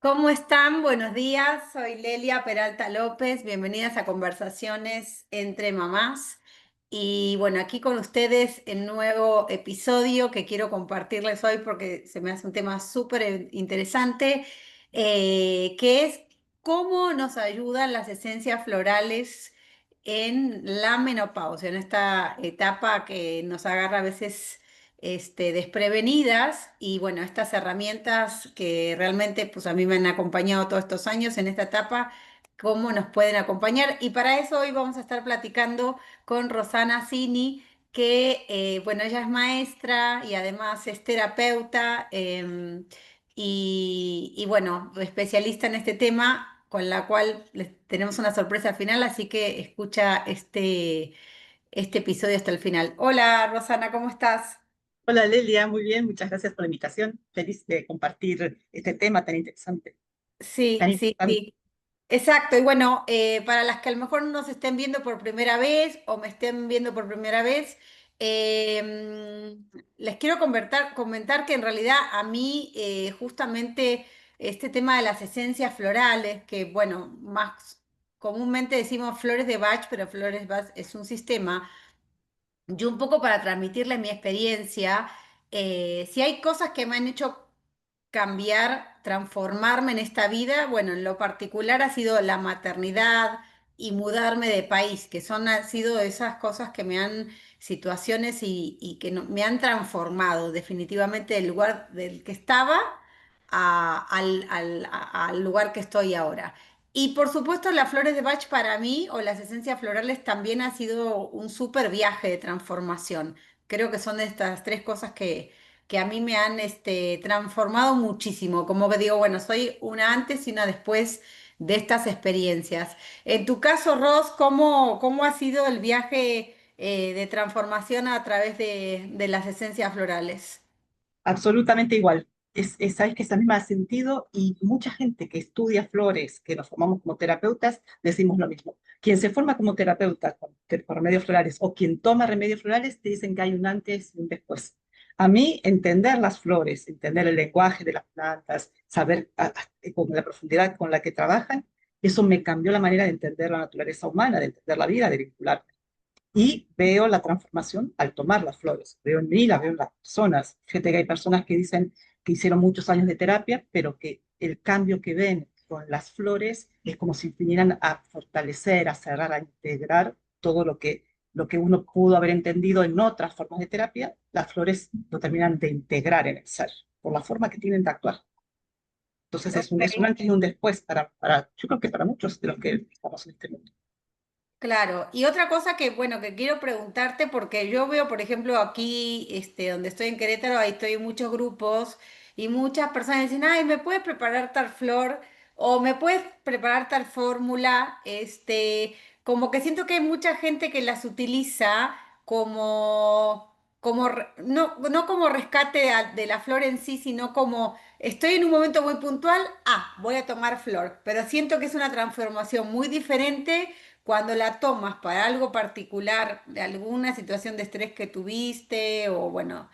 ¿Cómo están? Buenos días, soy Lelia Peralta López, bienvenidas a Conversaciones entre Mamás. Y bueno, aquí con ustedes el nuevo episodio que quiero compartirles hoy porque se me hace un tema súper interesante, que es cómo nos ayudan las esencias florales en la menopausia, en esta etapa que nos agarra a veces desprevenidas y bueno, estas herramientas que realmente pues a mí me han acompañado todos estos años en esta etapa, cómo nos pueden acompañar. Y para eso hoy vamos a estar platicando con Rosana Cini, que bueno, ella es maestra y además es terapeuta y bueno, especialista en este tema, con la cual les tenemos una sorpresa al final, así que escucha este episodio hasta el final. Hola Rosana, ¿cómo estás? Hola Lelia, muy bien, muchas gracias por la invitación. Feliz de compartir este tema tan interesante, tan Sí, sí, importante. sí. Exacto. Y bueno, para las que a lo mejor no nos estén viendo por primera vez o me estén viendo por primera vez, les quiero comentar que en realidad a mí justamente este tema de las esencias florales, que bueno, más comúnmente decimos flores de Bach, pero flores Bach es un sistema. Yo un poco para transmitirles mi experiencia, si hay cosas que me han hecho cambiar, transformarme en esta vida, bueno, en lo particular ha sido la maternidad y mudarme de país, que han sido esas cosas que me han, situaciones y que me han transformado definitivamente del lugar del que estaba al lugar que estoy ahora. Y por supuesto, las flores de Bach para mí, o las esencias florales, también ha sido un súper viaje de transformación. Creo que son de estas tres cosas que a mí me han transformado muchísimo. Como que digo, bueno, soy una antes y una después de estas experiencias. En tu caso, Ros, ¿cómo ha sido el viaje de transformación a través de las esencias florales? Absolutamente igual. Sabes que es la misma sentido y mucha gente que estudia flores, que nos formamos como terapeutas, decimos lo mismo. Quien se forma como terapeuta por remedios florales o quien toma remedios florales, te dicen que hay un antes y un después. A mí, entender las flores, entender el lenguaje de las plantas, saber con la profundidad con la que trabajan, eso me cambió la manera de entender la naturaleza humana, de entender la vida, de vincular. Y veo la transformación al tomar las flores. Veo en mí, la veo en las personas. Fíjate que hay personas que dicen que hicieron muchos años de terapia, pero que el cambio que ven con las flores es como si vinieran a fortalecer, a cerrar, a integrar todo lo que uno pudo haber entendido en otras formas de terapia. Las flores lo terminan de integrar en el ser, por la forma que tienen de actuar. Entonces es un Ok. antes y un después yo creo que para muchos de los que estamos en este mundo. Claro, y otra cosa que, bueno, que quiero preguntarte, porque yo veo, por ejemplo, aquí, donde estoy en Querétaro, ahí estoy en muchos grupos y muchas personas dicen, ay, ¿me puedes preparar tal flor? O ¿me puedes preparar tal fórmula? Como que siento que hay mucha gente que las utiliza no como rescate de la flor en sí, sino como estoy en un momento muy puntual, voy a tomar flor, pero siento que es una transformación muy diferente cuando la tomas para algo particular, de alguna situación de estrés que tuviste o bueno,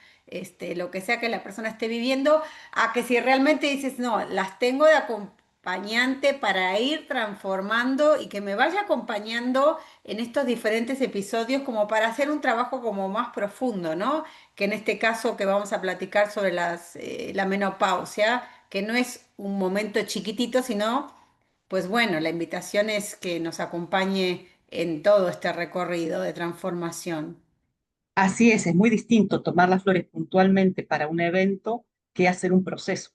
lo que sea que la persona esté viviendo, a que si realmente dices, no, las tengo de acompañante para ir transformando y que me vaya acompañando en estos diferentes episodios como para hacer un trabajo como más profundo, ¿no? Que en este caso que vamos a platicar sobre la menopausia, que no es un momento chiquitito, sino pues bueno, la invitación es que nos acompañe en todo este recorrido de transformación. Así es muy distinto tomar las flores puntualmente para un evento que hacer un proceso,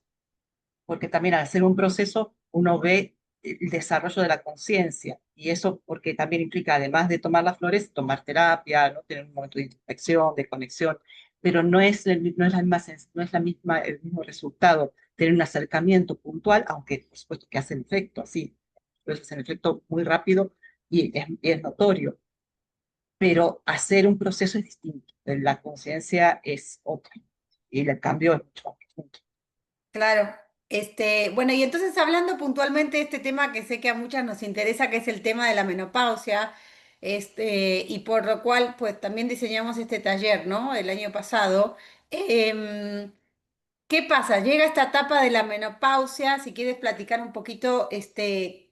porque también al hacer un proceso uno ve el desarrollo de la conciencia y eso porque también implica, además de tomar las flores, tomar terapia, ¿no? Tener un momento de introspección, de conexión, pero no es la misma, el mismo resultado, tener un acercamiento puntual, aunque por supuesto que hace el efecto así, pero es un efecto muy rápido y es notorio, pero hacer un proceso es distinto. La conciencia es otra y el cambio es mucho más profundo. Claro. Bueno, y entonces hablando puntualmente de este tema que sé que a muchas nos interesa, que es el tema de la menopausia, y por lo cual, pues también diseñamos este taller, ¿no? El año pasado. ¿Qué pasa? Llega esta etapa de la menopausia, si quieres platicar un poquito este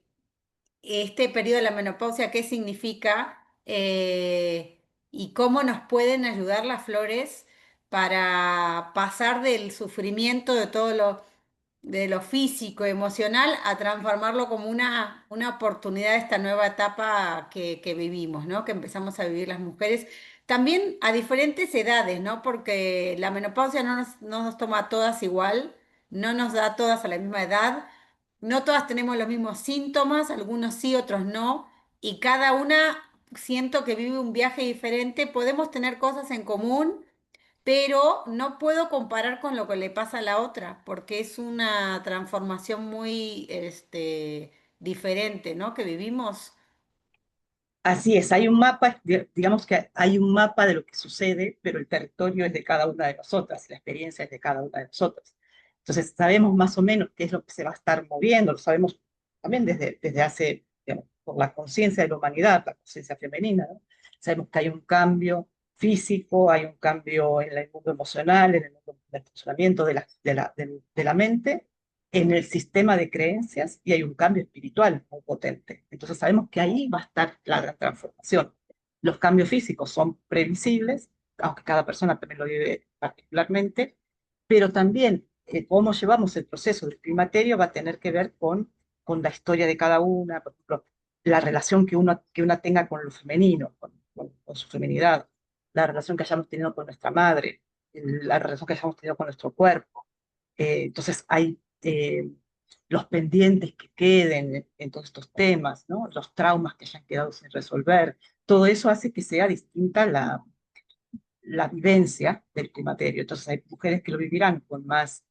periodo de la menopausia, qué significa y cómo nos pueden ayudar las flores para pasar del sufrimiento de lo físico, emocional, a transformarlo como una oportunidad de esta nueva etapa que vivimos, ¿no? Que empezamos a vivir las mujeres. También a diferentes edades, ¿no? Porque la menopausia no nos toma a todas igual, no nos da a todas a la misma edad, no todas tenemos los mismos síntomas, algunos sí, otros no, y cada una siento que vive un viaje diferente. Podemos tener cosas en común, pero no puedo comparar con lo que le pasa a la otra, porque es una transformación muy, diferente, ¿no? Que vivimos. Así es, hay un mapa, digamos que hay un mapa de lo que sucede, pero el territorio es de cada una de nosotras, la experiencia es de cada una de nosotras. Entonces, sabemos más o menos qué es lo que se va a estar moviendo, lo sabemos también desde hace, digamos, por la conciencia de la humanidad, la conciencia femenina, ¿no? Sabemos que hay un cambio físico, hay un cambio en el mundo emocional, en el mundo del funcionamiento de la mente, en el sistema de creencias y hay un cambio espiritual muy potente. Entonces sabemos que ahí va a estar la gran transformación. Los cambios físicos son previsibles, aunque cada persona también lo vive particularmente, pero también cómo llevamos el proceso del climaterio va a tener que ver con la historia de cada una, por ejemplo, la relación que una tenga con lo femenino, con su feminidad, la relación que hayamos tenido con nuestra madre, la relación que hayamos tenido con nuestro cuerpo. Entonces hay los pendientes que queden en todos estos temas, ¿no? Los traumas que hayan quedado sin resolver. Todo eso hace que sea distinta la vivencia del climaterio. Entonces hay mujeres que lo vivirán con más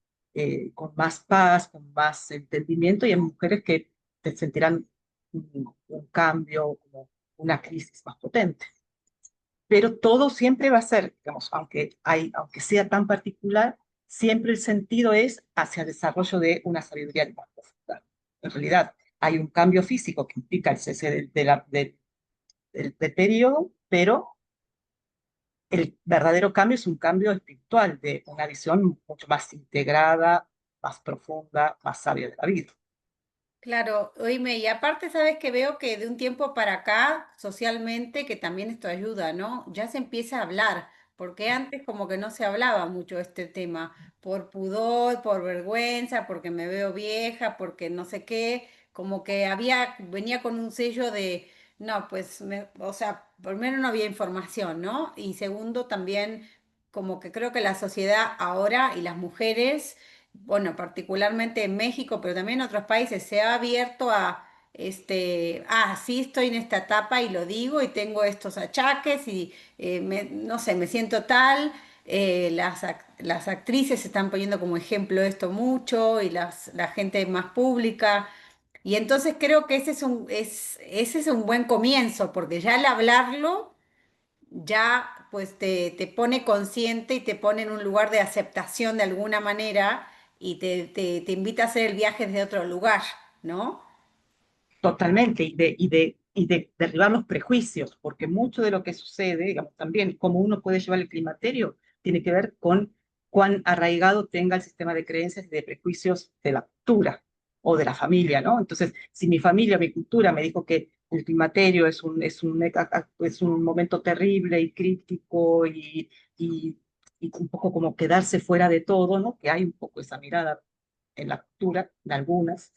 paz, con más entendimiento, y hay mujeres que te sentirán un cambio, como una crisis más potente. Pero todo siempre va a ser, digamos, aunque sea tan particular, siempre el sentido es hacia el desarrollo de una sabiduría más profunda. En realidad, hay un cambio físico que implica el cese del periodo, pero el verdadero cambio es un cambio espiritual, de una visión mucho más integrada, más profunda, más sabia de la vida. Claro, oíme, y aparte sabes que veo que de un tiempo para acá, socialmente, que también esto ayuda, ¿no? Ya se empieza a hablar, porque antes como que no se hablaba mucho de este tema, por pudor, por vergüenza, porque me veo vieja, porque no sé qué, como que venía con un sello de, no, pues, o sea, primero no había información, ¿no? Y segundo también, como que creo que la sociedad ahora y las mujeres, bueno, particularmente en México, pero también en otros países, se ha abierto a, sí, estoy en esta etapa y lo digo y tengo estos achaques y, no sé, me siento tal. Las actrices se están poniendo como ejemplo esto mucho y la gente más pública. Y entonces creo que ese es un buen comienzo, porque ya al hablarlo ya pues te pone consciente y te pone en un lugar de aceptación de alguna manera y te invita a hacer el viaje desde otro lugar, ¿no? Totalmente, y de derribar los prejuicios, porque mucho de lo que sucede, digamos, también cómo uno puede llevar el climaterio, tiene que ver con cuán arraigado tenga el sistema de creencias y de prejuicios de la cultura o de la familia, ¿no? Entonces, si mi familia, mi cultura me dijo que el climaterio es un momento terrible y crítico y, y un poco como quedarse fuera de todo, ¿no? Que hay un poco esa mirada en la cultura, de algunas.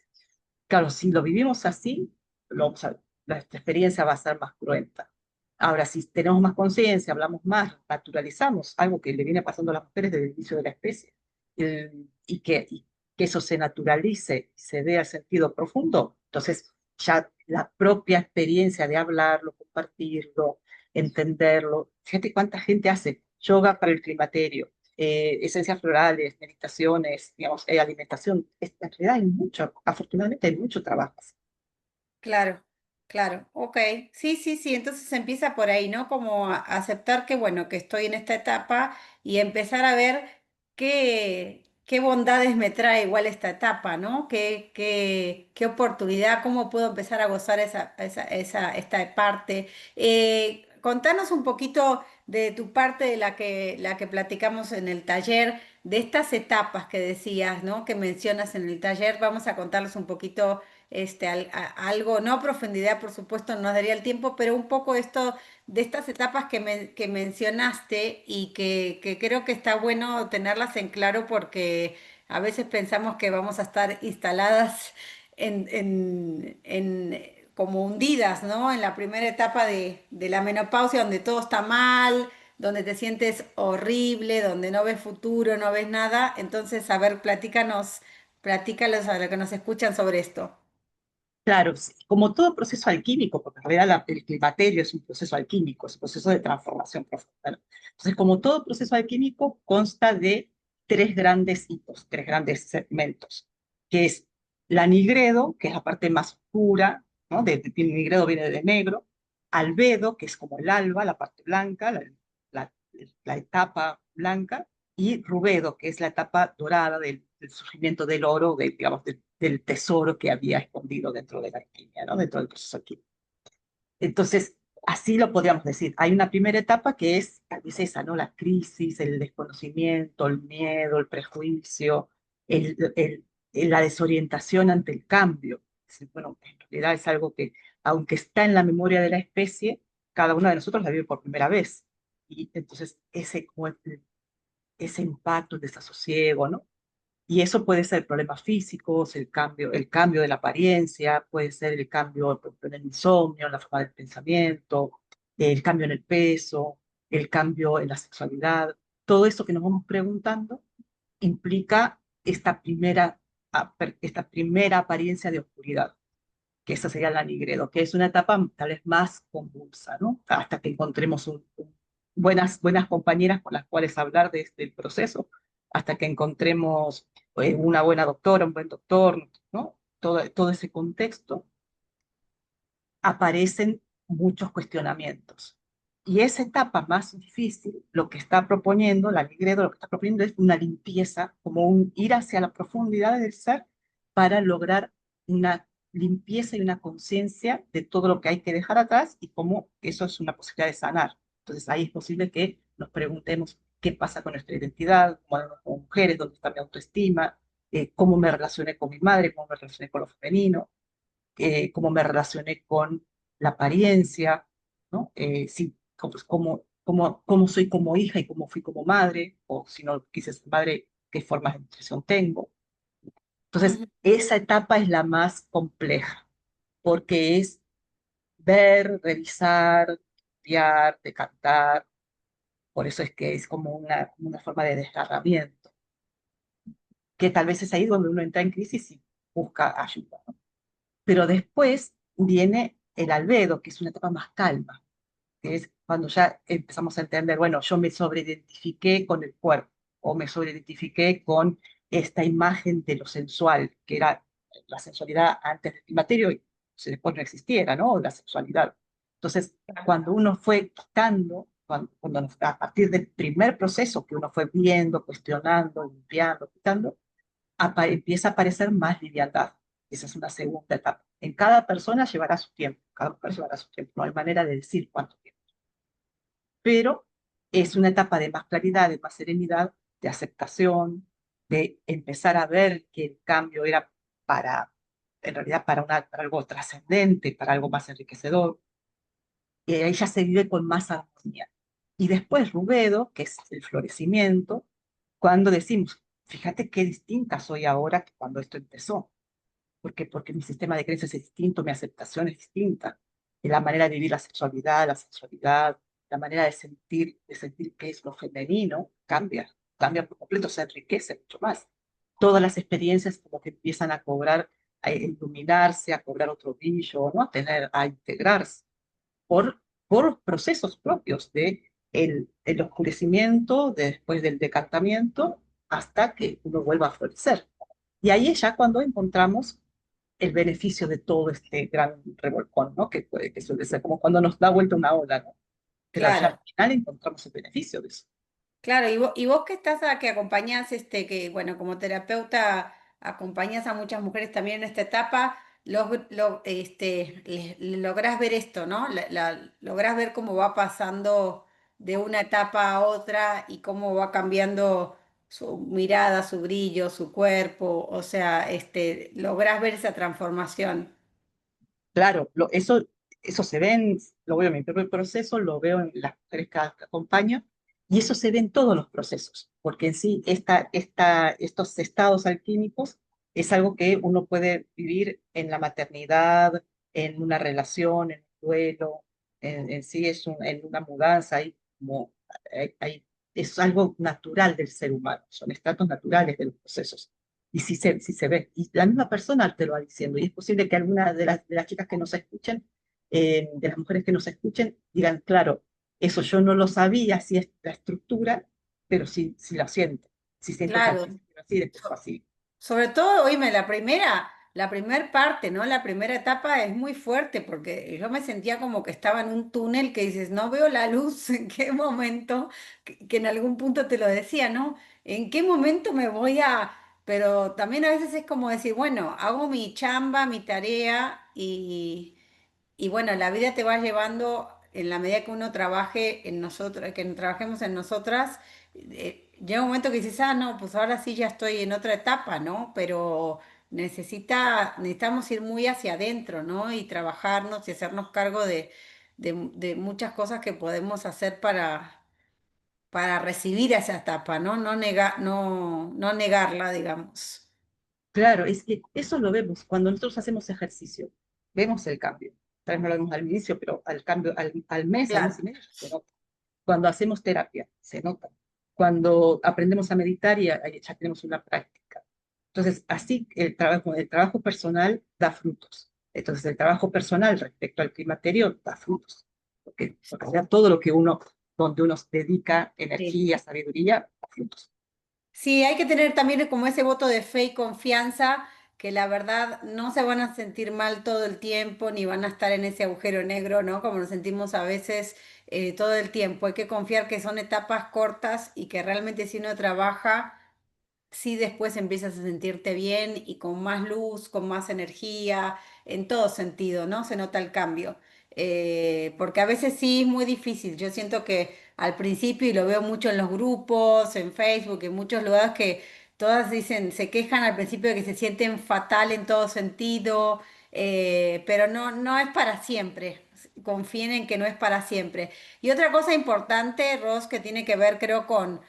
Claro, si lo vivimos así, o sea, nuestra experiencia va a ser más cruenta. Ahora, si tenemos más conciencia, hablamos más, naturalizamos algo que le viene pasando a las mujeres desde el inicio de la especie, y que eso se naturalice y se dé al sentido profundo, entonces ya la propia experiencia de hablarlo, compartirlo, entenderlo. Fíjate cuánta gente hace yoga para el climaterio, esencias florales, meditaciones, digamos, alimentación. En realidad hay mucho, afortunadamente hay mucho trabajo. Claro, claro, ok. Sí, sí, sí, entonces empieza por ahí, ¿no? Como a aceptar que, bueno, que estoy en esta etapa y empezar a ver qué bondades me trae igual esta etapa, ¿no? Qué oportunidad, cómo puedo empezar a gozar esta parte. Contanos un poquito de tu parte de la que platicamos en el taller. de estas etapas que decías, ¿no? Que mencionas en el taller, vamos a contarles un poquito algo, no a profundidad, por supuesto, no nos daría el tiempo, pero un poco esto de estas etapas que mencionaste y que creo que está bueno tenerlas en claro porque a veces pensamos que vamos a estar instaladas como hundidas, ¿no? En la primera etapa de la menopausia, donde todo está mal, donde te sientes horrible, donde no ves futuro, no ves nada. Entonces, a ver, platícalos a los que nos escuchan sobre esto. Claro, sí, como todo proceso alquímico, porque en realidad el climaterio es un proceso alquímico, es un proceso de transformación profunda, ¿no? Entonces, como todo proceso alquímico, consta de tres grandes hitos, tres grandes segmentos, que es la nigredo, que es la parte más oscura, ¿no? Nigredo viene de negro, albedo, que es como el alba, la parte blanca, la, la etapa blanca, y rubedo, que es la etapa dorada del surgimiento del oro, digamos, del tesoro que había escondido dentro de la alquimia, ¿no? Dentro del proceso alquímico. Entonces, así lo podríamos decir. Hay una primera etapa que es, tal vez esa, ¿no? La crisis, el desconocimiento, el miedo, el prejuicio, el, el, la desorientación ante el cambio. Bueno, en realidad es algo que, aunque está en la memoria de la especie, cada uno de nosotros la vive por primera vez. Y entonces ese impacto, el desasosiego, ¿no? Y eso puede ser problemas físicos, el cambio de la apariencia, puede ser el cambio por ejemplo, en el insomnio, en la forma del pensamiento, el cambio en el peso, el cambio en la sexualidad. Todo eso que nos vamos preguntando implica esta primera apariencia de oscuridad, que esa sería la nigredo, que es una etapa tal vez más convulsa, ¿no? Hasta que encontremos buenas compañeras con las cuales hablar de este proceso, hasta que encontremos una buena doctora, un buen doctor, ¿no? Todo ese contexto, aparecen muchos cuestionamientos. Y esa etapa más difícil, lo que está proponiendo, la Nigredo, lo que está proponiendo es una limpieza, como un ir hacia la profundidad del ser para lograr una limpieza y una conciencia de todo lo que hay que dejar atrás y cómo eso es una posibilidad de sanar. Entonces ahí es posible que nos preguntemos qué pasa con nuestra identidad, como mujeres, dónde está mi autoestima, cómo me relacioné con mi madre, cómo me relacioné con lo femenino, cómo me relacioné con la apariencia, ¿no? Si, cómo soy como hija y cómo fui como madre, o si no quise ser madre, qué formas de nutrición tengo. Entonces, Ujú. esa etapa es la más compleja, porque es ver, revisar, estudiar, decantar, por eso es que es como una forma de desgarramiento, que tal vez es ahí donde uno entra en crisis y busca ayuda, ¿no? Pero después viene el albedo, que es una etapa más calma, que es cuando ya empezamos a entender, bueno, yo me sobreidentifiqué con el cuerpo, o me sobreidentifiqué con esta imagen de lo sensual, que era la sensualidad antes del climaterio, y si después no existiera, ¿no? La sexualidad. Entonces, cuando uno fue quitando, a partir del primer proceso que uno fue viendo, cuestionando, limpiando, quitando, empieza a aparecer más liviandad. Esa es una segunda etapa. En cada persona llevará su tiempo, cada mujer llevará su tiempo. No hay manera de decir cuánto tiempo. Pero es una etapa de más claridad, de más serenidad, de aceptación, de empezar a ver que el cambio era para, en realidad, para algo trascendente, para algo más enriquecedor. Ahí ya se vive con más armonía. Y después Rubedo, que es el florecimiento, cuando decimos, fíjate qué distinta soy ahora que cuando esto empezó. ¿Por qué? Porque mi sistema de creencias es distinto, mi aceptación es distinta. Y la manera de vivir la sexualidad, la manera de sentir qué es lo femenino, cambia por completo, se enriquece mucho más. Todas las experiencias como que empiezan a cobrar, a iluminarse, a cobrar otro brillo, ¿no? A integrarse por procesos propios de el oscurecimiento, después del decantamiento, hasta que uno vuelva a florecer. Y ahí es ya cuando encontramos el beneficio de todo este gran revolcón, ¿no? Que suele ser como cuando nos da vuelta una ola, ¿no? Pero allá al Claro. final encontramos el beneficio de eso. Claro, y vos que estás que acompañás, que bueno, como terapeuta acompañás a muchas mujeres también en esta etapa, lográs ver esto, ¿no? Lográs ver cómo va pasando de una etapa a otra y cómo va cambiando su mirada, su brillo, su cuerpo, o sea, lográs ver esa transformación. Claro, eso se ve, lo veo en mi propio proceso, lo veo en las mujeres que acompaño, y eso se ve en todos los procesos, porque en sí estos estados alquímicos es algo que uno puede vivir en la maternidad, en una relación, en un duelo, en sí en una mudanza, es algo natural del ser humano, son estratos naturales de los procesos. Y sí se ve. Y la misma persona te lo va diciendo. Y es posible que alguna de las chicas que nos escuchen, de las mujeres que nos escuchen, digan, claro, eso yo no lo sabía, así es la estructura, pero sí lo siento. Sí siento que al Claro. principio era así, después fue así. Sobre todo, oíme, la primer parte, ¿no? La primera etapa es muy fuerte porque yo me sentía como que estaba en un túnel que dices, no veo la luz, ¿en qué momento? Que en algún punto te lo decía, ¿no? ¿En qué momento me voy a...? Pero también a veces es como decir, bueno, hago mi chamba, mi tarea y bueno, la vida te va llevando en la medida que uno trabaje en nosotros, que trabajemos en nosotras, llega un momento que dices, ah, no, pues ahora sí ya estoy en otra etapa, ¿no? Pero necesitamos ir muy hacia adentro, ¿no? Y trabajarnos y hacernos cargo de muchas cosas que podemos hacer para recibir esa etapa, ¿no? No negarla, digamos. Claro, es que eso lo vemos cuando nosotros hacemos ejercicio. Vemos el cambio. Tal vez no lo vemos al inicio, pero al cambio, al mes Claro. y medio, se nota. Cuando hacemos terapia, se nota. Cuando aprendemos a meditar y ya tenemos una práctica. Entonces, así el trabajo personal da frutos. Entonces, el trabajo personal respecto al climaterio da frutos. Porque sea todo lo que donde uno se dedica Sí. energía, sabiduría, da frutos. Sí, hay que tener también como ese voto de fe y confianza que la verdad no se van a sentir mal todo el tiempo ni van a estar en ese agujero negro, ¿no? Como nos sentimos a veces todo el tiempo. Hay que confiar que son etapas cortas y que realmente si uno trabaja sí después empiezas a sentirte bien y con más luz, con más energía, en todo sentido, ¿no? Se nota el cambio. Porque a veces sí es muy difícil. Yo siento que al principio, y lo veo mucho en los grupos, en Facebook, en muchos lugares que todas dicen, se quejan al principio de que se sienten fatal en todo sentido, pero no es para siempre. Confíen en que no es para siempre. Y otra cosa importante, Ros, que tiene que ver, creo, con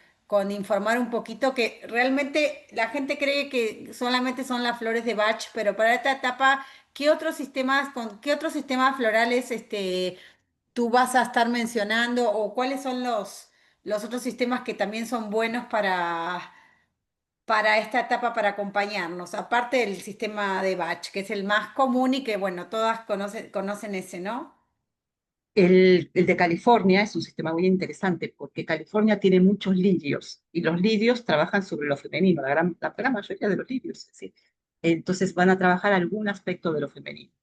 informar un poquito que realmente la gente cree que solamente son las flores de Bach, pero para esta etapa, con qué otros sistemas florales tú vas a estar mencionando o cuáles son los otros sistemas que también son buenos para esta etapa para acompañarnos, aparte del sistema de Bach, que es el más común y que, bueno, todas conocen ese, ¿no? El de California es un sistema muy interesante porque California tiene muchos lirios y los lirios trabajan sobre lo femenino, la gran mayoría de los lirios, es decir, entonces van a trabajar algún aspecto de lo femenino.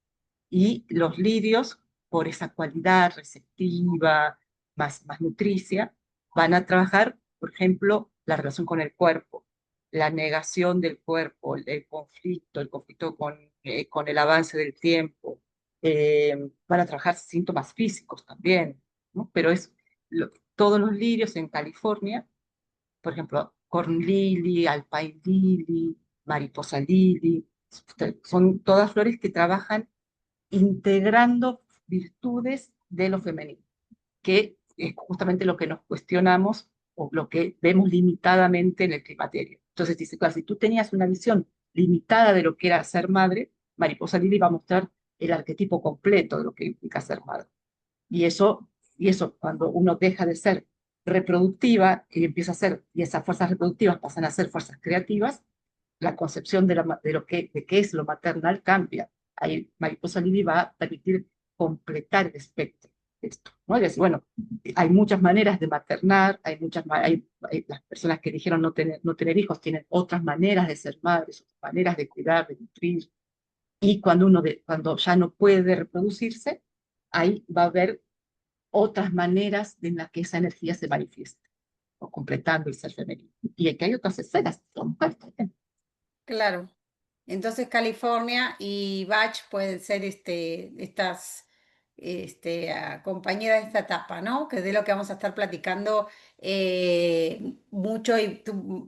Y los lirios, por esa cualidad receptiva, más nutricia, van a trabajar, por ejemplo, la relación con el cuerpo, la negación del cuerpo, el conflicto con el avance del tiempo. Van a trabajar síntomas físicos también, ¿no? Pero todos los lirios en California, por ejemplo, corn lily, alpine lily, mariposa lily, son todas flores que trabajan integrando virtudes de lo femenino, que es justamente lo que nos cuestionamos o lo que vemos limitadamente en el climaterio. Entonces dice, claro, si tú tenías una visión limitada de lo que era ser madre, Mariposa Lili va a mostrar el arquetipo completo de lo que implica ser madre. Y eso, y eso cuando uno deja de ser reproductiva y empieza a ser, y esas fuerzas reproductivas pasan a ser fuerzas creativas, la concepción de qué es lo maternal cambia. Ahí Mariposa Lili va a permitir completar el espectro de esto, ¿no? Es decir, bueno, hay muchas maneras de maternar, hay las personas que eligieron no tener hijos tienen otras maneras de ser madres, otras maneras de cuidar, de nutrir, y cuando ya no puede reproducirse, ahí va a haber otras maneras en las que esa energía se manifiesta, o completando el ser femenino. Y que hay otras esferas, son mujeres también. Claro. Entonces California y Bach pueden ser estas. compañera de esta etapa, ¿no? Que es de lo que vamos a estar platicando mucho y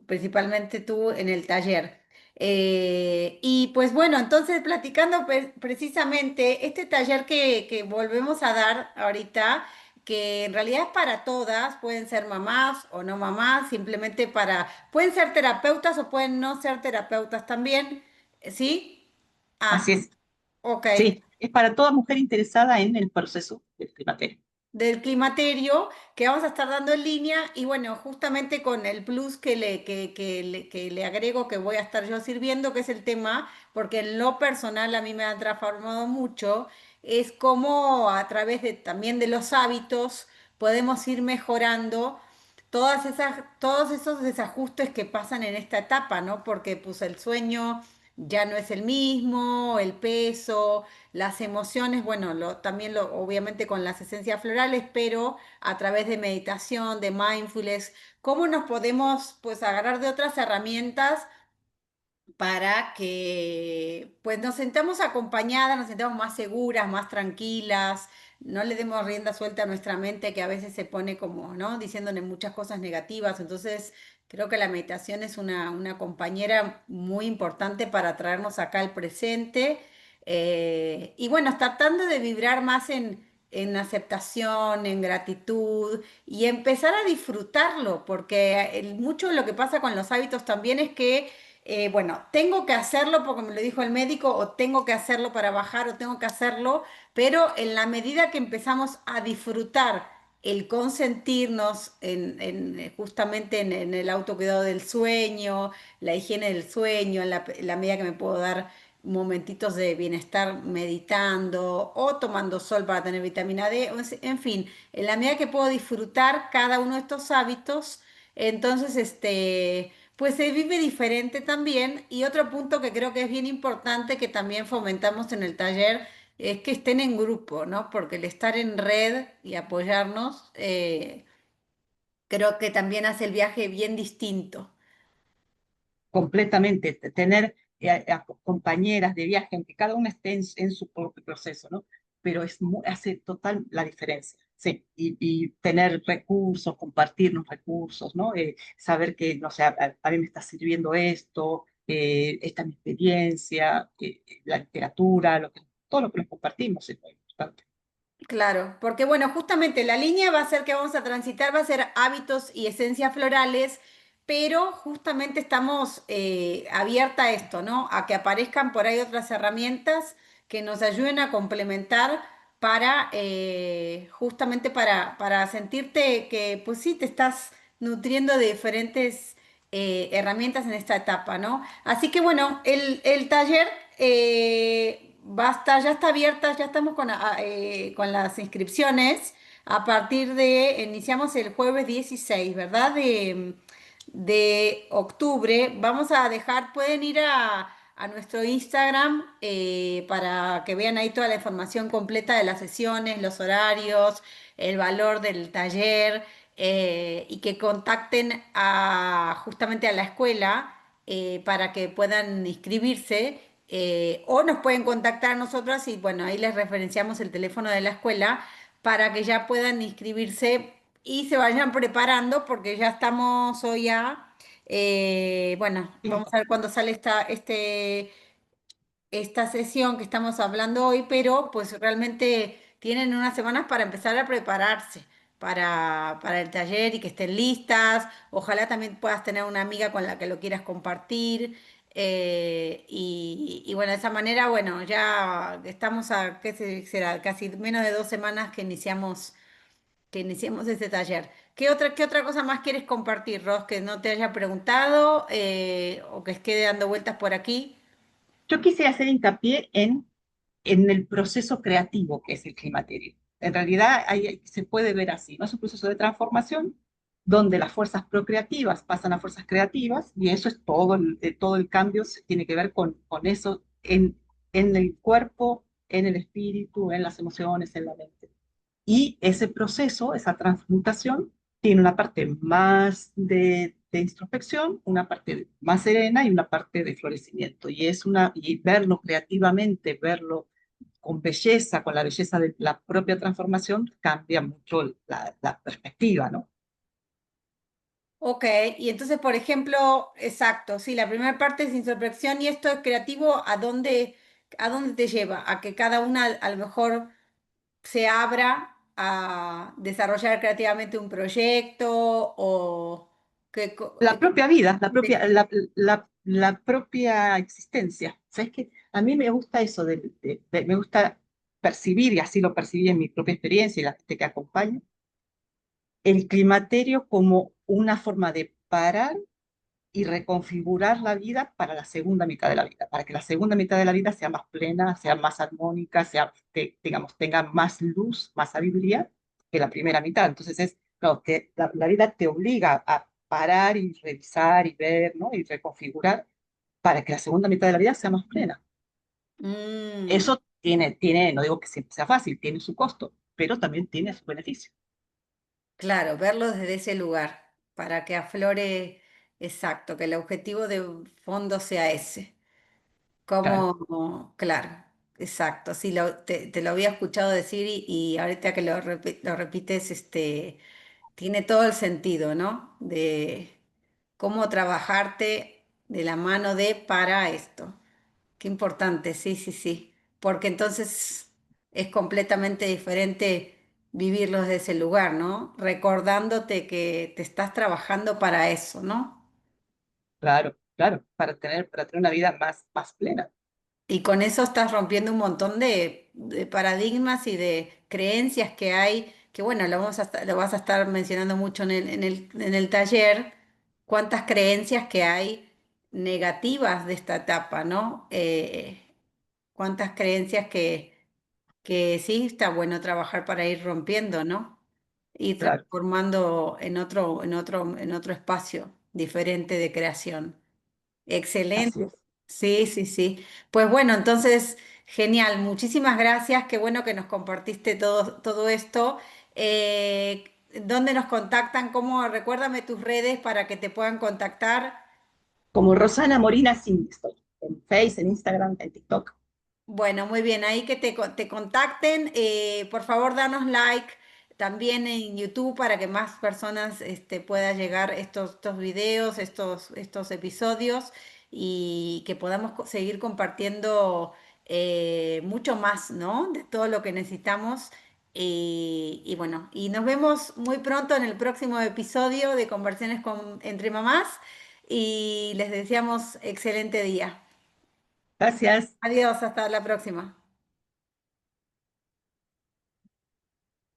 principalmente tú en el taller. Y pues bueno, entonces platicando precisamente este taller que volvemos a dar ahorita, que en realidad es para todas, pueden ser mamás o no mamás, simplemente pueden ser terapeutas o pueden no ser terapeutas también, ¿sí? Así Ah, es, ok. sí, es para toda mujer interesada en el proceso del climaterio. Del climaterio que vamos a estar dando en línea y bueno, justamente con el plus que le agrego que voy a estar yo sirviendo, que es el tema, porque en lo personal a mí me ha transformado mucho, es cómo a través de también de los hábitos podemos ir mejorando todos esos desajustes que pasan en esta etapa, ¿no? Porque pues el sueño ya no es el mismo, el peso, las emociones, bueno, también obviamente con las esencias florales, pero a través de meditación, de mindfulness, cómo nos podemos pues agarrar de otras herramientas para que pues nos sentamos acompañadas, nos sentamos más seguras, más tranquilas, no le demos rienda suelta a nuestra mente que a veces se pone como, ¿no? Diciéndole muchas cosas negativas. Entonces, creo que la meditación es una compañera muy importante para traernos acá al presente. Y bueno, tratando de vibrar más en aceptación, en gratitud y empezar a disfrutarlo, porque mucho de lo que pasa con los hábitos también es que bueno, tengo que hacerlo porque me lo dijo el médico, o tengo que hacerlo para bajar, o tengo que hacerlo, pero en la medida que empezamos a disfrutar el consentirnos justamente en el autocuidado del sueño, la higiene del sueño, en la medida que me puedo dar momentitos de bienestar meditando o tomando sol para tener vitamina D, en fin, en la medida que puedo disfrutar cada uno de estos hábitos, entonces pues se vive diferente también. Y otro punto que creo que es bien importante que también fomentamos en el taller es que estén en grupo, ¿no? Porque el estar en red y apoyarnos, creo que también hace el viaje bien distinto. Completamente, tener compañeras de viaje, aunque cada una esté en su propio proceso, ¿no? Pero hace total la diferencia, sí, y tener recursos, compartirnos recursos, ¿no? Saber que, no sé, a mí me está sirviendo esto, esta es mi experiencia, la literatura, todo lo que nos compartimos es muy importante. Claro, porque bueno, justamente la línea va a ser que vamos a transitar, va a ser hábitos y esencias florales, pero justamente estamos abierta a esto, ¿no? A que aparezcan por ahí otras herramientas que nos ayuden a complementar para justamente para sentirte que pues sí te estás nutriendo de diferentes herramientas en esta etapa, ¿no? Así que bueno, el taller ya está abierta, ya estamos con las inscripciones. A partir iniciamos el jueves 16, ¿verdad? De octubre. Vamos a dejar, pueden ir a nuestro Instagram para que vean ahí toda la información completa de las sesiones, los horarios, el valor del taller y que contacten justamente a la escuela para que puedan inscribirse o nos pueden contactar a nosotras y bueno, ahí les referenciamos el teléfono de la escuela para que ya puedan inscribirse y se vayan preparando porque ya estamos hoy bueno, vamos a ver cuándo sale esta sesión que estamos hablando hoy, pero pues realmente tienen unas semanas para empezar a prepararse para el taller y que estén listas. Ojalá también puedas tener una amiga con la que lo quieras compartir. Y bueno, de esa manera, bueno, ya estamos ¿qué será? Casi menos de 2 semanas que iniciemos este taller. Qué otra cosa más quieres compartir, Ros, que no te haya preguntado o que quede dando vueltas por aquí? Yo quise hacer hincapié en el proceso creativo que es el climaterio. En realidad se puede ver así, ¿no? Es un proceso de transformación donde las fuerzas procreativas pasan a fuerzas creativas y eso es todo el cambio tiene que ver con eso en el cuerpo, en el espíritu, en las emociones, en la mente. Y ese proceso, esa transmutación, tiene una parte más de introspección, una parte más serena y una parte de florecimiento. Y verlo creativamente, verlo con belleza, con la belleza de la propia transformación, cambia mucho la perspectiva, ¿no? Ok, y entonces, por ejemplo, exacto, sí, la primera parte es introspección y esto es creativo, a dónde te lleva? A que cada una a lo mejor se abra a desarrollar creativamente un proyecto o que... La propia vida, la propia existencia. ¿Sabes qué? A mí me gusta eso, me gusta percibir, y así lo percibí en mi propia experiencia y la gente que acompaña, el climaterio como una forma de parar y reconfigurar la vida para la segunda mitad de la vida, para que la segunda mitad de la vida sea más plena, sea más armónica, sea, que, digamos, tenga más luz, más sabiduría que la primera mitad. Entonces es, claro, que la vida te obliga a parar y revisar y ver, ¿no? Y reconfigurar para que la segunda mitad de la vida sea más plena. Mm, Eso no digo que siempre sea fácil, tiene su costo, pero también tiene su beneficio. claro, verlo desde ese lugar para que aflore, exacto, que el objetivo de fondo sea ese. Claro, Como, claro, exacto, sí, te lo había escuchado decir y ahorita que lo repites, tiene todo el sentido, ¿no? De cómo trabajarte de la mano de para esto. Qué importante, sí, sí, sí, porque entonces es completamente diferente vivirlo desde ese lugar, ¿no? Recordándote que te estás trabajando para eso, ¿no? claro, claro, para tener una vida más plena. Y con eso estás rompiendo un montón de paradigmas y de creencias que hay, que bueno, lo vas a estar mencionando mucho en el taller, cuántas creencias que hay negativas de esta etapa, ¿no? Cuántas creencias que sí está bueno trabajar para ir rompiendo, ¿no? Y Claro, transformando en otro espacio diferente de creación. Excelente. así es. Sí, sí, sí. Pues bueno, entonces, genial. Muchísimas gracias. Qué bueno que nos compartiste todo esto. ¿Dónde nos contactan? Recuérdame tus redes para que te puedan contactar. Como Rosana Morina Cindy estoy, en Face, en Instagram, en TikTok. Bueno, muy bien, ahí que te contacten. Por favor, danos like también en YouTube para que más personas puedan llegar estos videos, estos episodios y que podamos seguir compartiendo mucho más, ¿no? De todo lo que necesitamos. Y bueno, y nos vemos muy pronto en el próximo episodio de Conversiones entre Mamás y les deseamos excelente día. Gracias. Adiós, hasta la próxima.